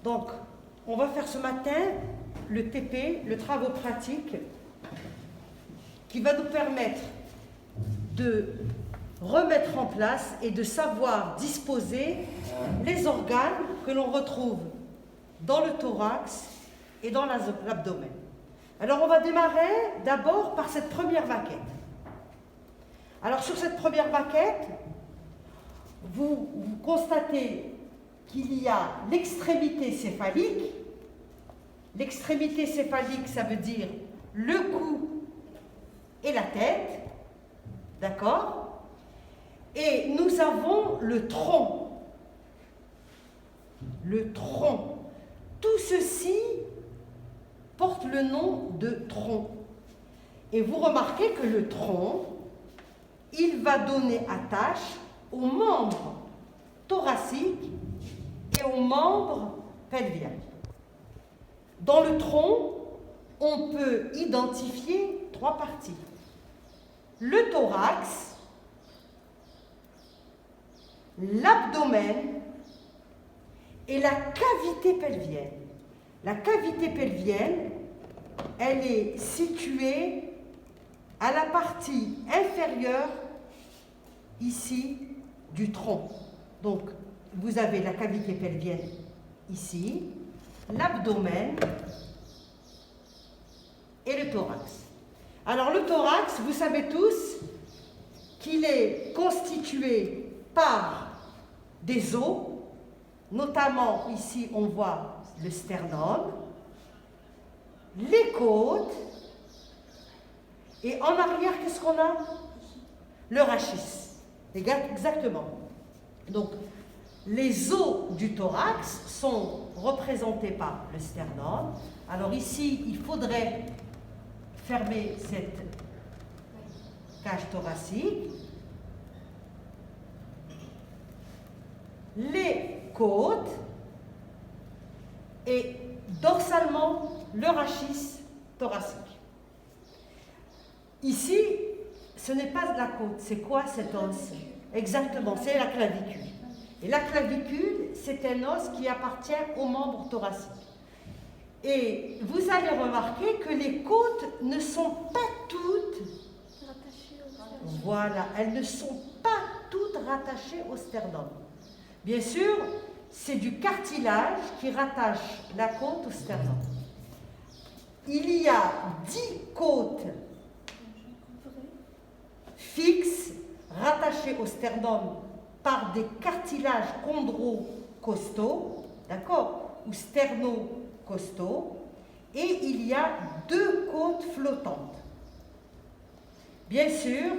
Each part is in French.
Donc, on va faire ce matin le TP, le travaux pratique, qui va nous permettre de remettre en place et de savoir disposer les organes que l'on retrouve dans le thorax et dans l'abdomen. Alors, on va démarrer d'abord par cette première maquette. Alors, sur cette première maquette, vous constatez qu'il y a l'extrémité céphalique. L'extrémité céphalique, ça veut dire le cou et la tête, d'accord? Et nous avons le tronc. Le tronc. Tout ceci porte le nom de tronc. Et vous remarquez que le tronc, il va donner attache aux membres thoraciques et aux membres pelviens. Dans le tronc, on peut identifier 3 parties. Le thorax, l'abdomen et la cavité pelvienne. La cavité pelvienne, elle est située à la partie inférieure, ici, du tronc. Donc, vous avez la cavité pelvienne ici, l'abdomen et le thorax. Alors, le thorax, vous savez tous qu'il est constitué par des os, notamment ici, on voit le sternum, les côtes, et en arrière, qu'est-ce qu'on a? Le rachis. Exactement. Donc, les os du thorax sont représentés par le sternum. Alors ici, il faudrait fermer cette cage thoracique. Les côtes et dorsalement le rachis thoracique. Ici, ce n'est pas de la côte. C'est quoi cet os? Exactement, c'est la clavicule. Et la clavicule, c'est un os qui appartient aux membres thoraciques. Et vous allez remarquer que les côtes ne sont pas toutes rattachées au sternum. Voilà, elles ne sont pas toutes rattachées au sternum. Bien sûr, c'est du cartilage qui rattache la côte au sternum. Il y a 10 côtes fixes rattachées au sternum par des cartilages chondrocostaux, d'accord, ou sternocostaux, et il y a 2 côtes flottantes. Bien sûr,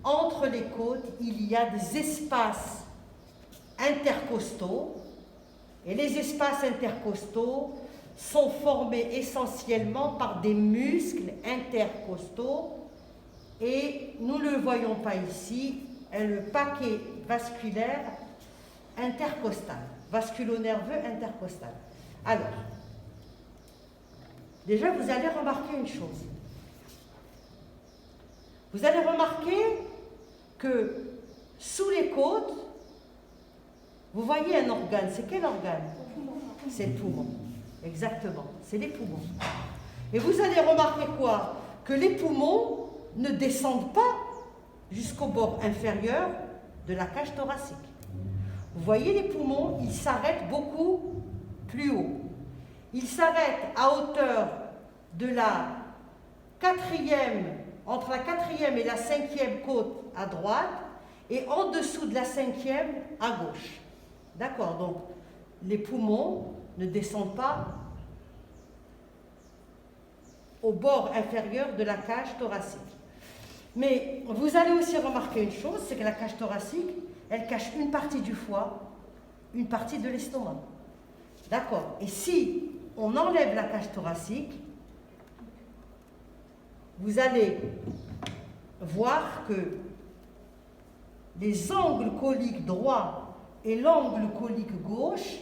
entre les côtes, il y a des espaces intercostaux, et les espaces intercostaux sont formés essentiellement par des muscles intercostaux, et nous ne le voyons pas ici, le paquet vasculaire intercostal, vasculo-nerveux intercostal. Alors, déjà vous allez remarquer une chose. Vous allez remarquer que sous les côtes, vous voyez un organe. C'est quel organe? C'est le poumon. Exactement, c'est les poumons. Et vous allez remarquer quoi? Que les poumons ne descendent pas jusqu'au bord inférieur de la cage thoracique. Vous voyez les poumons, ils s'arrêtent beaucoup plus haut. Ils s'arrêtent à hauteur de la 4e, entre la 4e et la 5e côte à droite, et en dessous de la 5e à gauche. D'accord, donc les poumons ne descendent pas au bord inférieur de la cage thoracique. Mais vous allez aussi remarquer une chose, c'est que la cage thoracique, elle cache une partie du foie, une partie de l'estomac. D'accord? Et si on enlève la cage thoracique, vous allez voir que les angles coliques droits et l'angle colique gauche,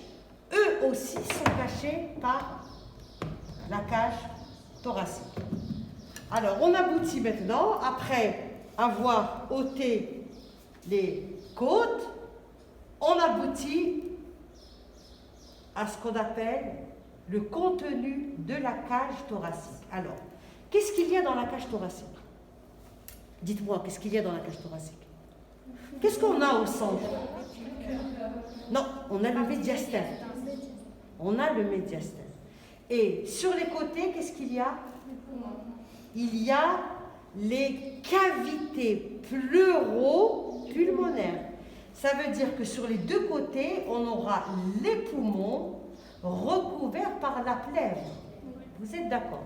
eux aussi sont cachés par la cage thoracique. Alors, on aboutit maintenant, après avoir ôté les côtes, on aboutit à ce qu'on appelle le contenu de la cage thoracique. Alors, qu'est-ce qu'il y a dans la cage thoracique? Dites-moi, qu'est-ce qu'il y a dans la cage thoracique? Qu'est-ce qu'on a au centre? Non, on a le médiastin. On a le médiastin. Et sur les côtés, qu'est-ce qu'il y a? Il y a les cavités pleuro-pulmonaires. Ça veut dire que sur les deux côtés, on aura les poumons recouverts par la plèvre. Vous êtes d'accord?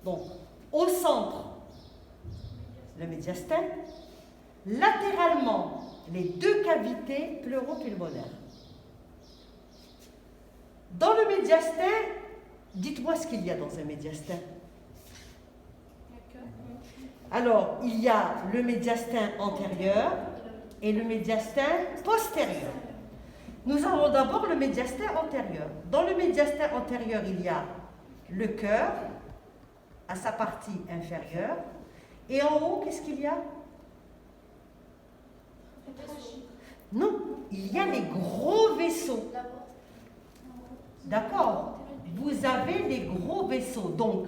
Donc, au centre, le médiastin. Latéralement, les deux cavités pleuro-pulmonaires. Dans le médiastin, dites-moi ce qu'il y a dans un médiastin. Alors, il y a le médiastin antérieur et le médiastin postérieur. Nous avons d'abord le médiastin antérieur. Dans le médiastin antérieur, il y a le cœur à sa partie inférieure. Et en haut, qu'est-ce qu'il y a? Non, il y a les gros vaisseaux. D'accord? Vous avez les gros vaisseaux. Donc,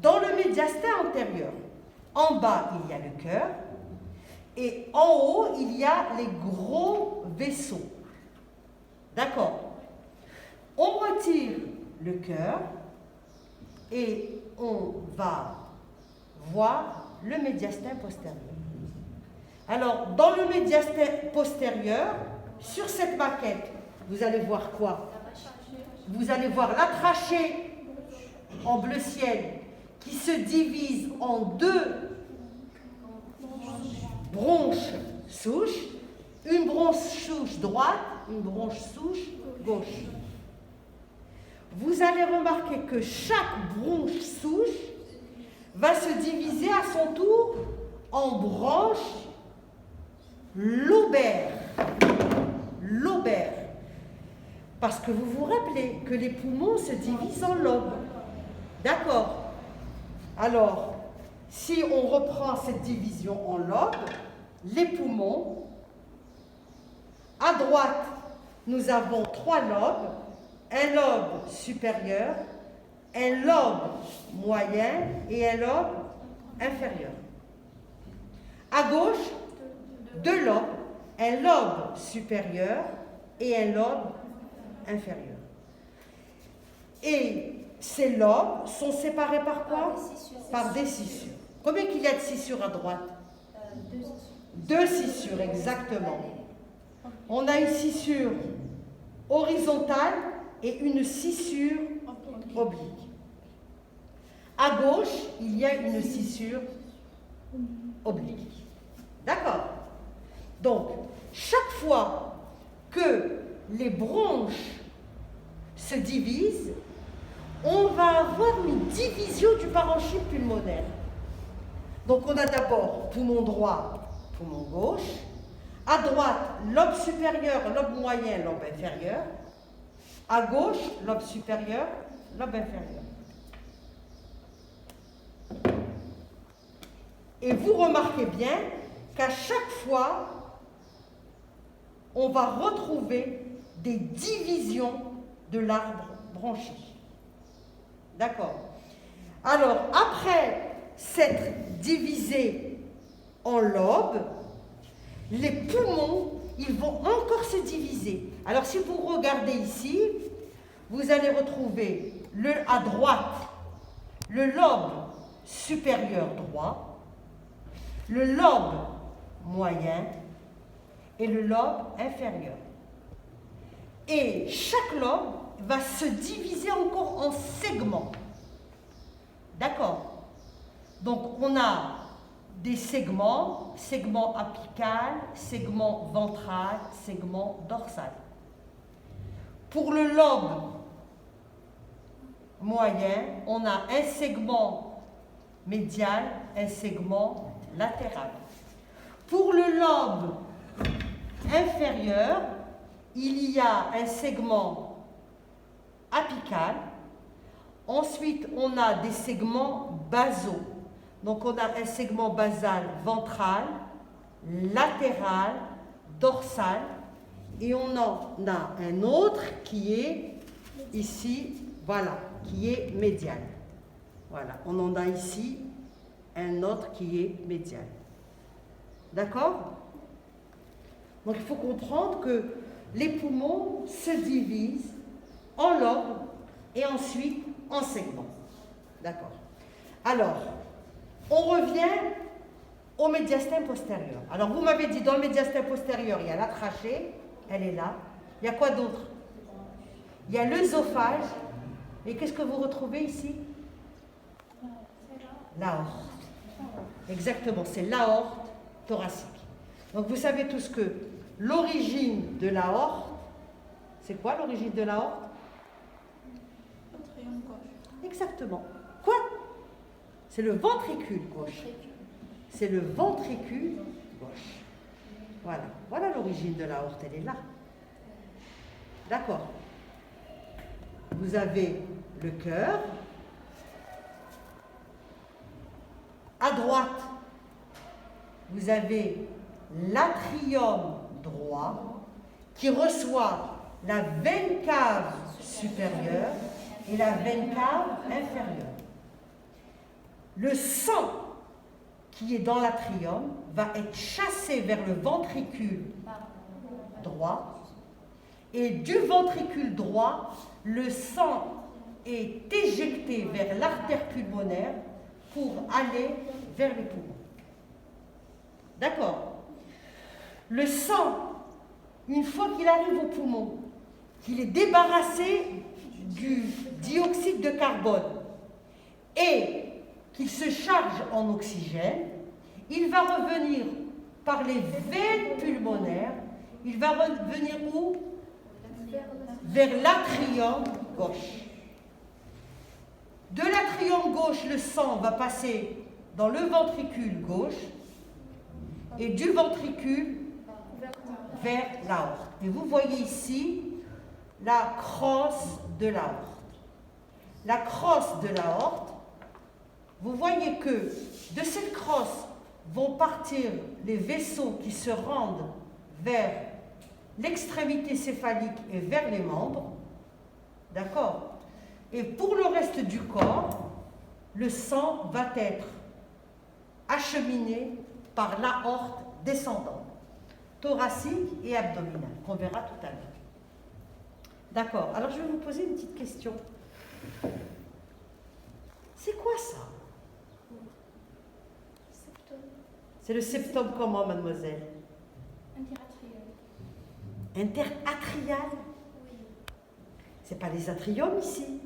dans le médiastin antérieur, en bas, il y a le cœur. Et en haut, il y a les gros vaisseaux. D'accord? On retire le cœur et on va voir le médiastin postérieur. Alors, dans le médiastin postérieur, sur cette maquette, vous allez voir quoi? Vous allez voir la trachée en bleu ciel qui se divise en deux bronches souches, une bronche souche droite, une bronche souche gauche. Vous allez remarquer que chaque bronche souche va se diviser à son tour en branches lobaires. Lobaires. Parce que vous vous rappelez que les poumons se divisent en lobes. D'accord? Alors, si on reprend cette division en lobes, les poumons, à droite, nous avons 3 lobes, un lobe supérieur, un lobe moyen et un lobe inférieur. À gauche, 2 lobes, un lobe supérieur et un lobe inférieur. Et ces lobes sont séparés par quoi? Par des scissures. Combien qu'il y a de scissures à droite? 2 scissures, exactement. On a une scissure horizontale et une scissure oblique. À gauche, il y a une scissure oblique. D'accord? Donc, chaque fois que les bronches se divisent, on va avoir une division du parenchyme pulmonaire. Donc, on a d'abord poumon droit, poumon gauche. À droite, lobe supérieur, lobe moyen, lobe inférieur. À gauche, lobe supérieur, lobe inférieur. Et vous remarquez bien qu'à chaque fois, on va retrouver des divisions de l'arbre bronchique. D'accord? Alors, après s'être divisé en lobes, les poumons, ils vont encore se diviser. Alors, si vous regardez ici, vous allez retrouver à droite le lobe supérieur droit, le lobe moyen et le lobe inférieur. Et chaque lobe va se diviser encore en segments. D'accord? Donc, on a des segments, segment apical, segment ventral, segment dorsal. Pour le lobe moyen, on a un segment médial, un segment latéral. Pour le lobe inférieur, il y a un segment apical. Ensuite, on a des segments basaux. Donc, on a un segment basal ventral, latéral, dorsal, et on en a un autre qui est ici, voilà, qui est médial. Voilà, on en a ici un autre qui est médial. D'accord? Donc il faut comprendre que les poumons se divisent en lobes et ensuite en segments. D'accord? Alors, on revient au médiastin postérieur. Alors vous m'avez dit, dans le médiastin postérieur, il y a la trachée, elle est là. Il y a quoi d'autre? Il y a l'œsophage. Et qu'est-ce que vous retrouvez ici? L'aorte. Exactement, c'est l'aorte thoracique. Donc vous savez tous que l'origine de l'aorte, c'est quoi l'origine de l'aorte? Exactement. Quoi? C'est le ventricule gauche. C'est le ventricule gauche. Voilà. Voilà l'origine de l'aorte, elle est là. D'accord. Vous avez le cœur. À droite, vous avez l'atrium droit qui reçoit la veine cave supérieure et la veine cave inférieure. Le sang qui est dans l'atrium va être chassé vers le ventricule droit et du ventricule droit, le sang est éjecté vers l'artère pulmonaire pour aller vers les poumons. D'accord? Le sang, une fois qu'il arrive au poumon, qu'il est débarrassé du dioxyde de carbone et qu'il se charge en oxygène, il va revenir par les veines pulmonaires. Il va revenir où? Vers l'atrium gauche. De l'atrium gauche, le sang va passer dans le ventricule gauche et du ventricule vers l'aorte. Et vous voyez ici la crosse de l'aorte. La crosse de l'aorte, vous voyez que de cette crosse vont partir les vaisseaux qui se rendent vers l'extrémité céphalique et vers les membres. D'accord? Et pour le reste du corps, le sang va être acheminé par l'aorte descendante, thoracique et abdominale, qu'on verra tout à l'heure. D'accord, alors je vais vous poser une petite question. C'est quoi ça? C'est le septum comment, mademoiselle? Interatrial. Interatrial? Oui. C'est pas les atriums ici.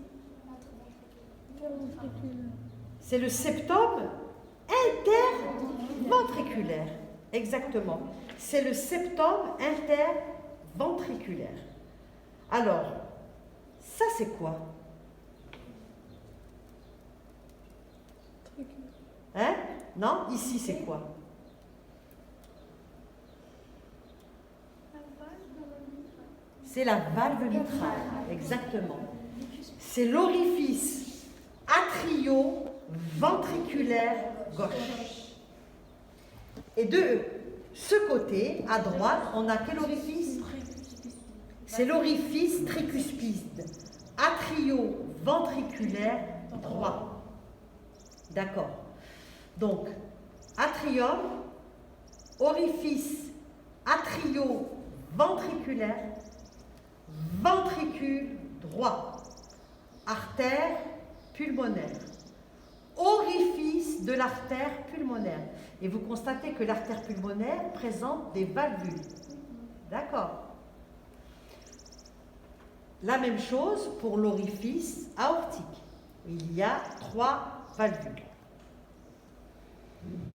C'est le septum interventriculaire. Exactement. C'est le septum interventriculaire. Alors, ça c'est quoi? Hein? Non? Ici c'est quoi? C'est la valve mitrale, exactement. C'est l'orifice atrio-ventriculaire gauche. Et de ce côté, à droite, on a quel orifice? C'est l'orifice tricuspide, atrio-ventriculaire droit. D'accord. Donc, atrium, orifice atrio-ventriculaire, ventricule droit, artère pulmonaire, orifice de l'artère pulmonaire. Et vous constatez que l'artère pulmonaire présente des valvules. D'accord. La même chose pour l'orifice aortique. Il y a 3 valvules.